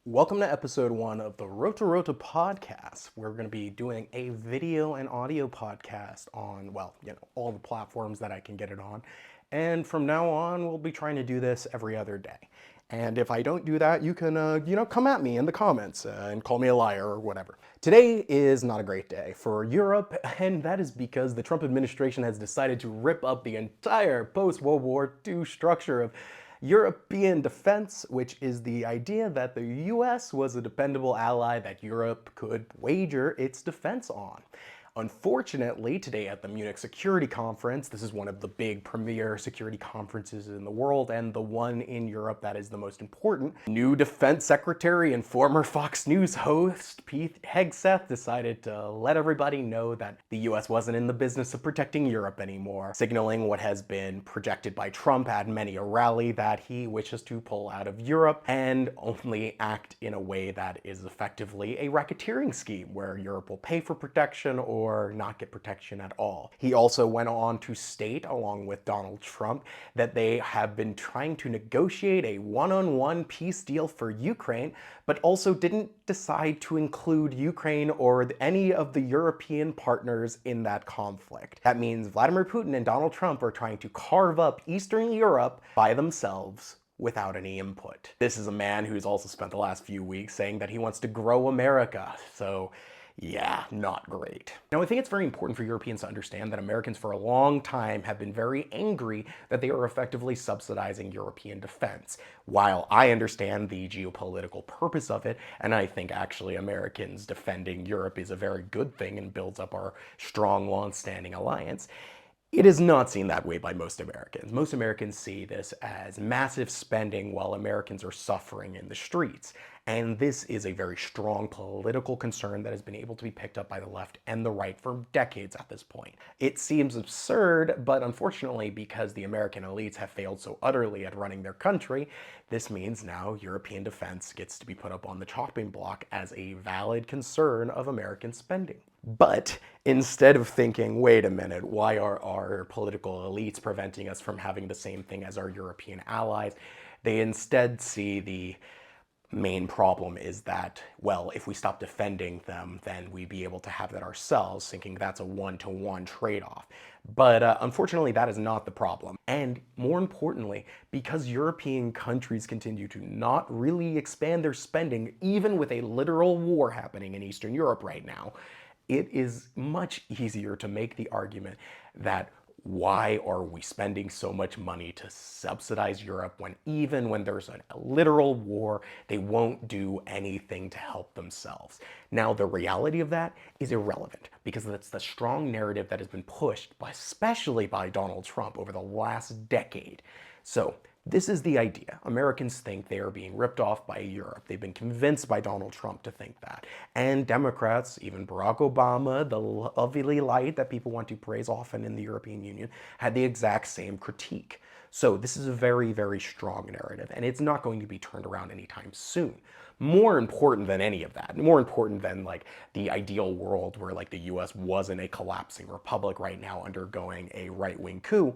Welcome to episode 1 of the roterotecast. We're going to be doing a video and audio podcast on, all the platforms that I can get it on. And from now on, we'll be trying to do this every other day. And if I don't do that, you can, come at me in the comments and call me a liar or whatever. Today is not a great day for Europe, and that is because the Trump administration has decided to rip up the entire post-World War II structure of European defense, which is the idea that the US was a dependable ally that Europe could wager its defense on. Unfortunately, today at the Munich Security Conference, this is one of the big premier security conferences in the world and the one in Europe that is the most important, new defense secretary and former Fox News host Pete Hegseth decided to let everybody know that the US wasn't in the business of protecting Europe anymore, signaling what has been projected by Trump at many a rally that he wishes to pull out of Europe and only act in a way that is effectively a racketeering scheme where Europe will pay for protection or not get protection at all. He also went on to state, along with Donald Trump, that they have been trying to negotiate a one-on-one peace deal for Ukraine, but also didn't decide to include Ukraine or any of the European partners in that conflict. That means Vladimir Putin and Donald Trump are trying to carve up Eastern Europe by themselves without any input. This is a man who's also spent the last few weeks saying that he wants to grow America, so yeah, not great. Now, I think it's very important for Europeans to understand that Americans for a long time have been very angry that they are effectively subsidizing European defense. While I understand the geopolitical purpose of it, and I think actually Americans defending Europe is a very good thing and builds up our strong, long-standing alliance, it is not seen that way by most Americans. Most Americans see this as massive spending while Americans are suffering in the streets. And this is a very strong political concern that has been able to be picked up by the left and the right for decades at this point. It seems absurd, but unfortunately, because the American elites have failed so utterly at running their country, this means now European defense gets to be put up on the chopping block as a valid concern of American spending. But instead of thinking, wait a minute, why are our political elites preventing us from having the same thing as our European allies? They instead see the main problem is that, well, if we stop defending them, then we'd be able to have that ourselves, thinking that's a one-to-one trade-off. But unfortunately, that is not the problem. And more importantly, because European countries continue to not really expand their spending, even with a literal war happening in Eastern Europe right now, it is much easier to make the argument that why are we spending so much money to subsidize Europe when even when there's a literal war, they won't do anything to help themselves? Now, the reality of that is irrelevant because that's the strong narrative that has been pushed, especially by Donald Trump over the last decade. So this is the idea. Americans think they are being ripped off by Europe. They've been convinced by Donald Trump to think that. And Democrats, even Barack Obama, the lovely light that people want to praise often in the European Union, had the exact same critique. So this is a very, very strong narrative, and it's not going to be turned around anytime soon. More important than any of that, more important than like the ideal world where like the US wasn't a collapsing republic right now undergoing a right-wing coup,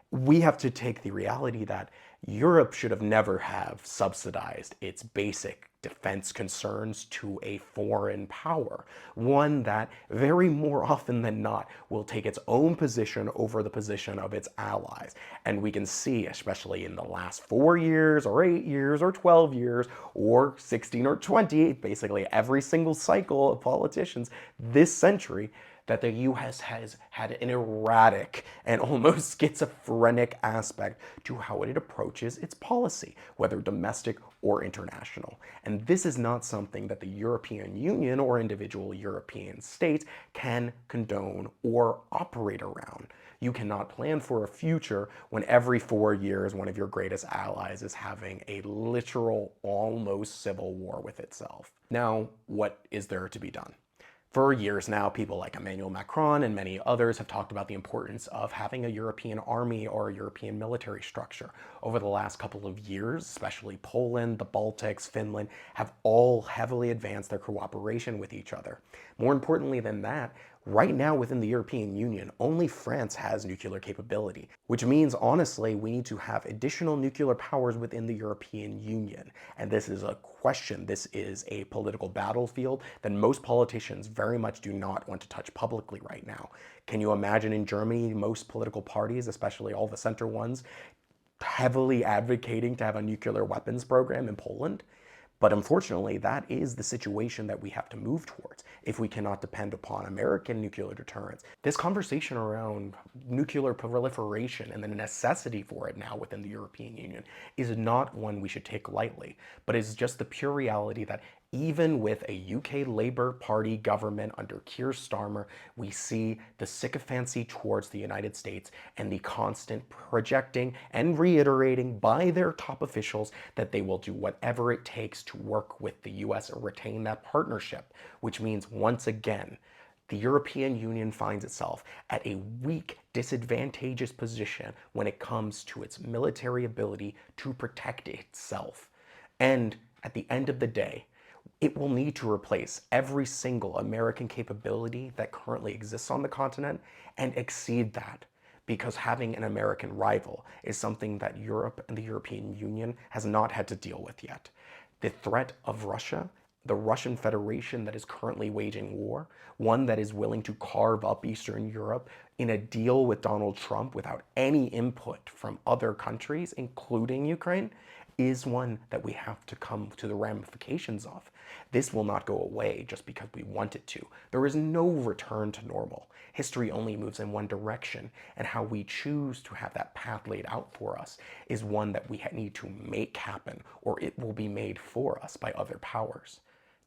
we have to take the reality that Europe should have never have subsidized its basic defense concerns to a foreign power, one that very more often than not will take its own position over the position of its allies. And we can see, especially in the last 4 years or 8 years or 12 years or 16 or 20, basically every single cycle of politicians this century, that the US has had an erratic and almost schizophrenic aspect to how it approaches its policy, whether domestic or international. And this is not something that the European Union or individual European states can condone or operate around. You cannot plan for a future when every 4 years one of your greatest allies is having a literal, almost civil war with itself. Now, what is there to be done? For years now, people like Emmanuel Macron and many others have talked about the importance of having a European army or a European military structure. Over the last couple of years, especially Poland, the Baltics, Finland, have all heavily advanced their cooperation with each other. More importantly than that, Right now within the European Union, only France has nuclear capability, which means honestly we need to have additional nuclear powers within the European Union. And this is a question, this is a political battlefield that most politicians very much do not want to touch publicly right now. Can you imagine in Germany, most political parties, especially all the center ones, heavily advocating to have a nuclear weapons program in Poland? But unfortunately, that is the situation that we have to move towards if we cannot depend upon American nuclear deterrence. This conversation around nuclear proliferation and the necessity for it now within the European Union is not one we should take lightly, but is just the pure reality that even with a UK Labour Party government under Keir Starmer, we see the sycophancy towards the United States and the constant projecting and reiterating by their top officials that they will do whatever it takes to work with the US or retain that partnership, which means once again, the European Union finds itself at a weak, disadvantageous position when it comes to its military ability to protect itself. And at the end of the day, it will need to replace every single American capability that currently exists on the continent and exceed that, because having an American rival is something that Europe and the European Union has not had to deal with yet. The threat of Russia, the Russian Federation that is currently waging war, one that is willing to carve up Eastern Europe in a deal with Donald Trump without any input from other countries, including Ukraine, is one that we have to come to the ramifications of. This will not go away just because we want it to. There is no return to normal. History only moves in one direction, and how we choose to have that path laid out for us is one that we need to make happen, or it will be made for us by other powers.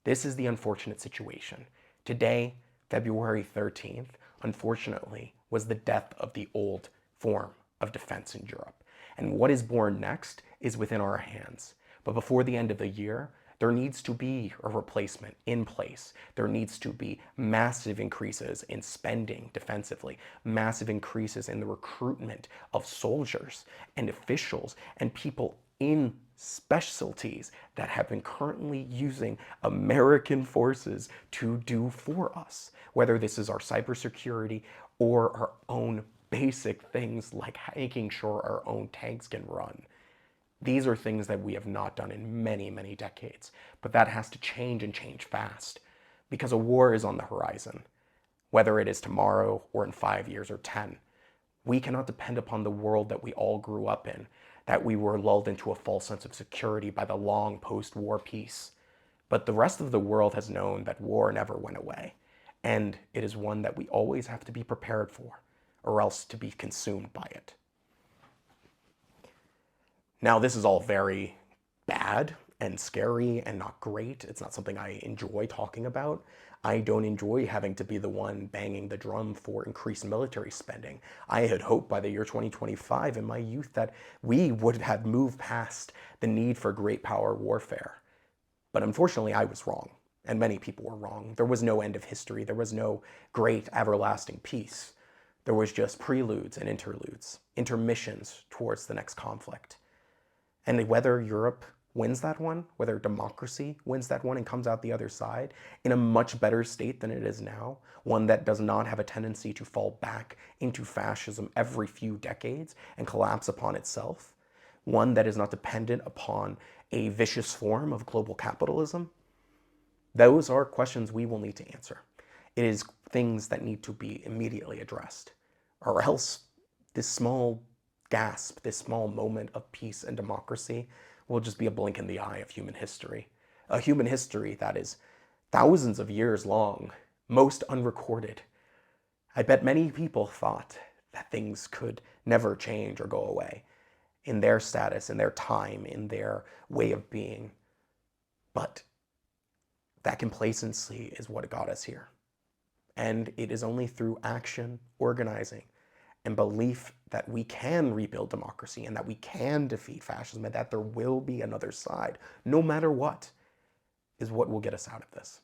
This is the unfortunate situation. Today, February 13th, unfortunately, was the death of the old form of defense in Europe. And what is born next is within our hands. But before the end of the year, there needs to be a replacement in place. There needs to be massive increases in spending defensively, massive increases in the recruitment of soldiers and officials and people in specialties that have been currently using American forces to do for us, whether this is our cybersecurity or our own basic things like making sure our own tanks can run. These are things that we have not done in many, many decades, but that has to change and change fast because a war is on the horizon, whether it is tomorrow or in 5 years or 10. We cannot depend upon the world that we all grew up in, that we were lulled into a false sense of security by the long post-war peace. But the rest of the world has known that war never went away, and it is one that we always have to be prepared for, or else to be consumed by it. Now, this is all very bad and scary and not great. It's not something I enjoy talking about. I don't enjoy having to be the one banging the drum for increased military spending. I had hoped by the year 2025 in my youth that we would have moved past the need for great power warfare. But unfortunately, I was wrong, and many people were wrong. There was no end of history. There was no great everlasting peace. There was just preludes and interludes, intermissions towards the next conflict. And whether Europe wins that one, whether democracy wins that one and comes out the other side in a much better state than it is now, one that does not have a tendency to fall back into fascism every few decades and collapse upon itself, one that is not dependent upon a vicious form of global capitalism, those are questions we will need to answer. It is things that need to be immediately addressed, or else this small gasp, this small moment of peace and democracy will just be a blink in the eye of human history. A human history that is thousands of years long, most unrecorded. I bet many people thought that things could never change or go away in their status, in their time, in their way of being. But that complacency is what got us here. And it is only through action, organizing, and belief that we can rebuild democracy and that we can defeat fascism and that there will be another side, no matter what, is what will get us out of this.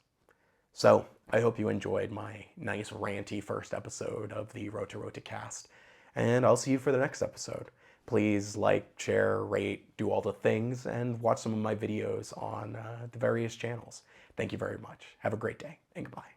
So I hope you enjoyed my nice ranty first episode of the roterotecast, and I'll see you for the next episode. Please like, share, rate, do all the things, and watch some of my videos on the various channels. Thank you very much. Have a great day, and goodbye.